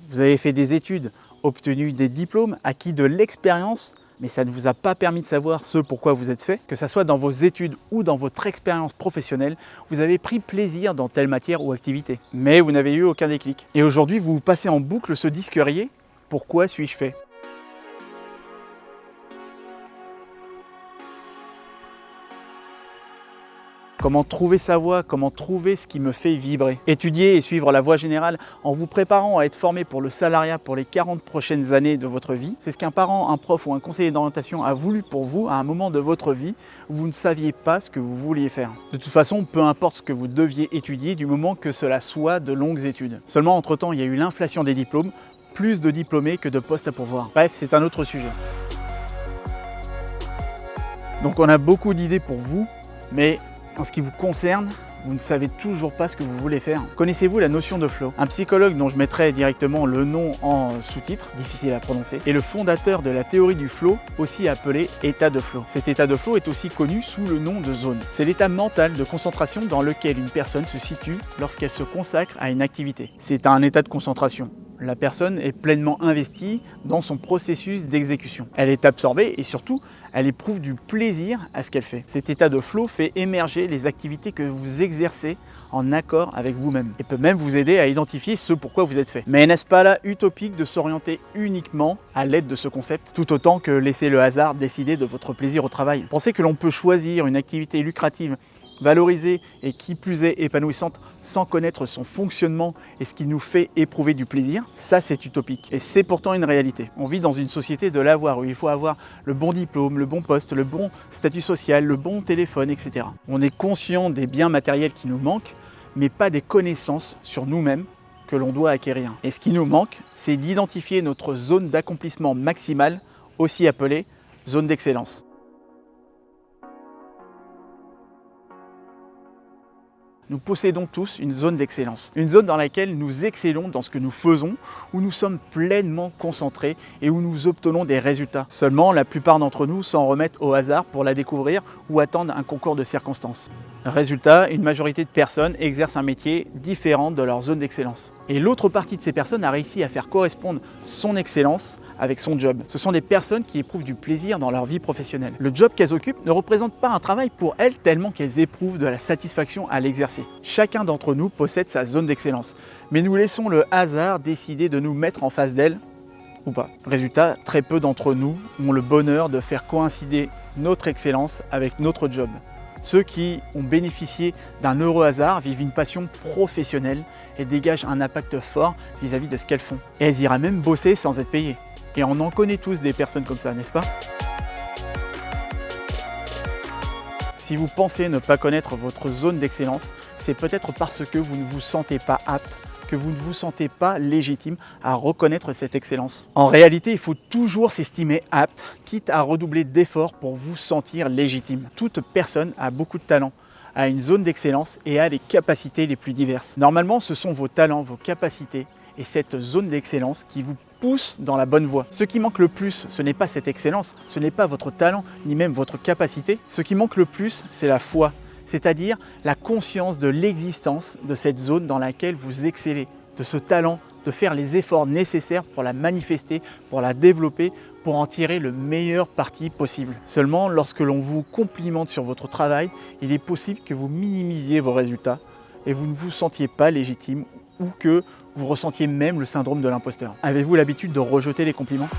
Vous avez fait des études, obtenu des diplômes, acquis de l'expérience, mais ça ne vous a pas permis de savoir ce pourquoi vous êtes fait. Que ce soit dans vos études ou dans votre expérience professionnelle, vous avez pris plaisir dans telle matière ou activité. Mais vous n'avez eu aucun déclic. Et aujourd'hui, vous passez en boucle ce disque rayé. Pourquoi suis-je fait ? Comment trouver sa voie, comment trouver ce qui me fait vibrer. Étudier et suivre la voie générale en vous préparant à être formé pour le salariat pour les 40 prochaines années de votre vie. C'est ce qu'un parent, un prof ou un conseiller d'orientation a voulu pour vous à un moment de votre vie où vous ne saviez pas ce que vous vouliez faire. De toute façon, peu importe ce que vous deviez étudier du moment que cela soit de longues études. Seulement, entre-temps, il y a eu l'inflation des diplômes, plus de diplômés que de postes à pourvoir. Bref, c'est un autre sujet. Donc on a beaucoup d'idées pour vous, mais en ce qui vous concerne, vous ne savez toujours pas ce que vous voulez faire. Connaissez-vous la notion de flow? Un psychologue dont je mettrai directement le nom en sous-titre, difficile à prononcer, est le fondateur de la théorie du flow, aussi appelée état de flow. Cet état de flow est aussi connu sous le nom de zone. C'est l'état mental de concentration dans lequel une personne se situe lorsqu'elle se consacre à une activité. C'est un état de concentration. La personne est pleinement investie dans son processus d'exécution. Elle est absorbée et surtout, elle éprouve du plaisir à ce qu'elle fait. Cet état de flow fait émerger les activités que vous exercez en accord avec vous-même et peut même vous aider à identifier ce pourquoi vous êtes fait. Mais n'est-ce pas là utopique de s'orienter uniquement à l'aide de ce concept, tout autant que laisser le hasard décider de votre plaisir au travail? Pensez que l'on peut choisir une activité lucrative, valorisée et qui plus est épanouissante sans connaître son fonctionnement et ce qui nous fait éprouver du plaisir, ça c'est utopique. Et c'est pourtant une réalité. On vit dans une société de l'avoir où il faut avoir le bon diplôme, le bon poste, le bon statut social, le bon téléphone, etc. On est conscient des biens matériels qui nous manquent, mais pas des connaissances sur nous-mêmes que l'on doit acquérir. Et ce qui nous manque, c'est d'identifier notre zone d'accomplissement maximale, aussi appelée zone d'excellence. Nous possédons tous une zone d'excellence, une zone dans laquelle nous excellons dans ce que nous faisons, où nous sommes pleinement concentrés et où nous obtenons des résultats. Seulement, la plupart d'entre nous s'en remettent au hasard pour la découvrir ou attendent un concours de circonstances. Résultat, une majorité de personnes exercent un métier différent de leur zone d'excellence. Et l'autre partie de ces personnes a réussi à faire correspondre son excellence avec son job. Ce sont des personnes qui éprouvent du plaisir dans leur vie professionnelle. Le job qu'elles occupent ne représente pas un travail pour elles tellement qu'elles éprouvent de la satisfaction à l'exercer. Chacun d'entre nous possède sa zone d'excellence, mais nous laissons le hasard décider de nous mettre en face d'elle ou pas. Résultat, très peu d'entre nous ont le bonheur de faire coïncider notre excellence avec notre job. Ceux qui ont bénéficié d'un heureux hasard vivent une passion professionnelle et dégagent un impact fort vis-à-vis de ce qu'elles font. Et elles iraient même bosser sans être payées. Et on en connaît tous des personnes comme ça, n'est-ce pas ? Si vous pensez ne pas connaître votre zone d'excellence, c'est peut-être parce que vous ne vous sentez pas apte, que vous ne vous sentez pas légitime à reconnaître cette excellence. En réalité, il faut toujours s'estimer apte, quitte à redoubler d'efforts pour vous sentir légitime. Toute personne a beaucoup de talent, a une zone d'excellence et a les capacités les plus diverses. Normalement, ce sont vos talents, vos capacités et cette zone d'excellence qui vous pousse dans la bonne voie. Ce qui manque le plus, ce n'est pas cette excellence, ce n'est pas votre talent, ni même votre capacité. Ce qui manque le plus, c'est la foi, c'est-à-dire la conscience de l'existence de cette zone dans laquelle vous excellez, de ce talent, de faire les efforts nécessaires pour la manifester, pour la développer, pour en tirer le meilleur parti possible. Seulement, lorsque l'on vous complimente sur votre travail, il est possible que vous minimisiez vos résultats et vous ne vous sentiez pas légitime ou que vous ressentiez même le syndrome de l'imposteur. Avez-vous l'habitude de rejeter les compliments ?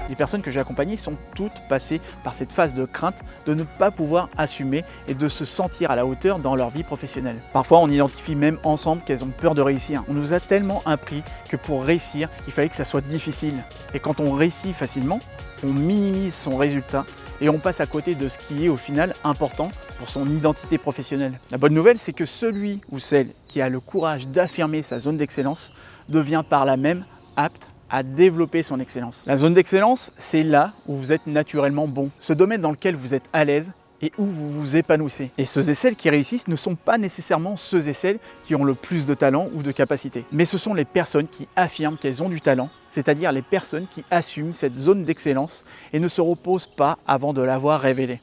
Les personnes que j'ai accompagnées sont toutes passées par cette phase de crainte de ne pas pouvoir assumer et de se sentir à la hauteur dans leur vie professionnelle. Parfois, on identifie même ensemble qu'elles ont peur de réussir. On nous a tellement appris que pour réussir, il fallait que ça soit difficile. Et quand on réussit facilement, on minimise son résultat et on passe à côté de ce qui est au final important pour son identité professionnelle. La bonne nouvelle, c'est que celui ou celle qui a le courage d'affirmer sa zone d'excellence devient par là même apte à développer son excellence. La zone d'excellence, c'est là où vous êtes naturellement bon, ce domaine dans lequel vous êtes à l'aise et où vous vous épanouissez. Et ceux et celles qui réussissent ne sont pas nécessairement ceux et celles qui ont le plus de talent ou de capacité, mais ce sont les personnes qui affirment qu'elles ont du talent, c'est-à-dire les personnes qui assument cette zone d'excellence et ne se reposent pas avant de l'avoir révélée.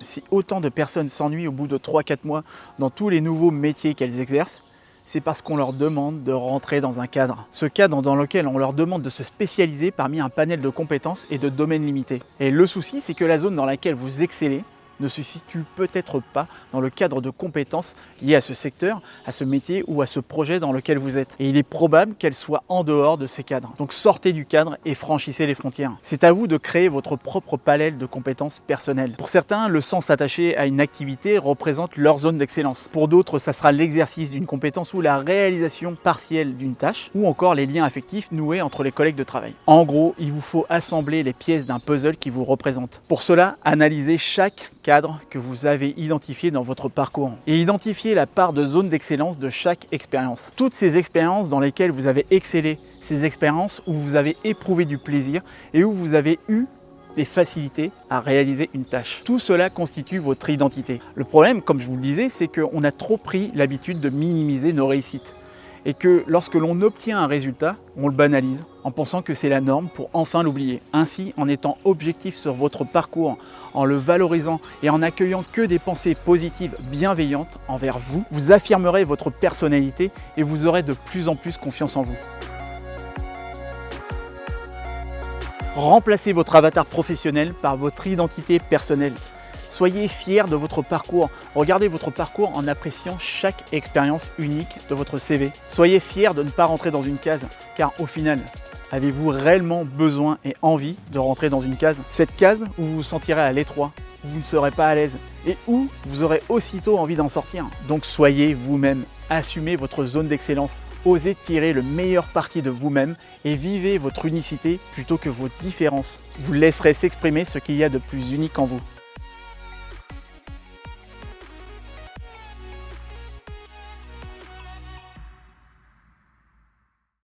Si autant de personnes s'ennuient au bout de 3-4 mois dans tous les nouveaux métiers qu'elles exercent, c'est parce qu'on leur demande de rentrer dans un cadre. Ce cadre dans lequel on leur demande de se spécialiser parmi un panel de compétences et de domaines limités. Et le souci, c'est que la zone dans laquelle vous excellez ne se situe peut-être pas dans le cadre de compétences liées à ce secteur, à ce métier ou à ce projet dans lequel vous êtes. Et il est probable qu'elle soit en dehors de ces cadres. Donc sortez du cadre et franchissez les frontières. C'est à vous de créer votre propre palette de compétences personnelles. Pour certains, le sens attaché à une activité représente leur zone d'excellence. Pour d'autres, ça sera l'exercice d'une compétence ou la réalisation partielle d'une tâche, ou encore les liens affectifs noués entre les collègues de travail. En gros, il vous faut assembler les pièces d'un puzzle qui vous représente. Pour cela, analysez chaque cadre que vous avez identifié dans votre parcours et identifiez la part de zone d'excellence de chaque expérience. Toutes ces expériences dans lesquelles vous avez excellé, ces expériences où vous avez éprouvé du plaisir et où vous avez eu des facilités à réaliser une tâche. Tout cela constitue votre identité. Le problème, comme je vous le disais, c'est qu'on a trop pris l'habitude de minimiser nos réussites. Et que lorsque l'on obtient un résultat, on le banalise en pensant que c'est la norme pour enfin l'oublier. Ainsi, en étant objectif sur votre parcours, en le valorisant et en accueillant que des pensées positives, bienveillantes envers vous, vous affirmerez votre personnalité et vous aurez de plus en plus confiance en vous. Remplacez votre avatar professionnel par votre identité personnelle. Soyez fiers de votre parcours. Regardez votre parcours en appréciant chaque expérience unique de votre CV. Soyez fiers de ne pas rentrer dans une case, car au final, avez-vous réellement besoin et envie de rentrer dans une case? Cette case où vous vous sentirez à l'étroit, où vous ne serez pas à l'aise et où vous aurez aussitôt envie d'en sortir. Donc soyez vous-même. Assumez votre zone d'excellence, osez tirer le meilleur parti de vous-même et vivez votre unicité plutôt que vos différences. Vous laisserez s'exprimer ce qu'il y a de plus unique en vous.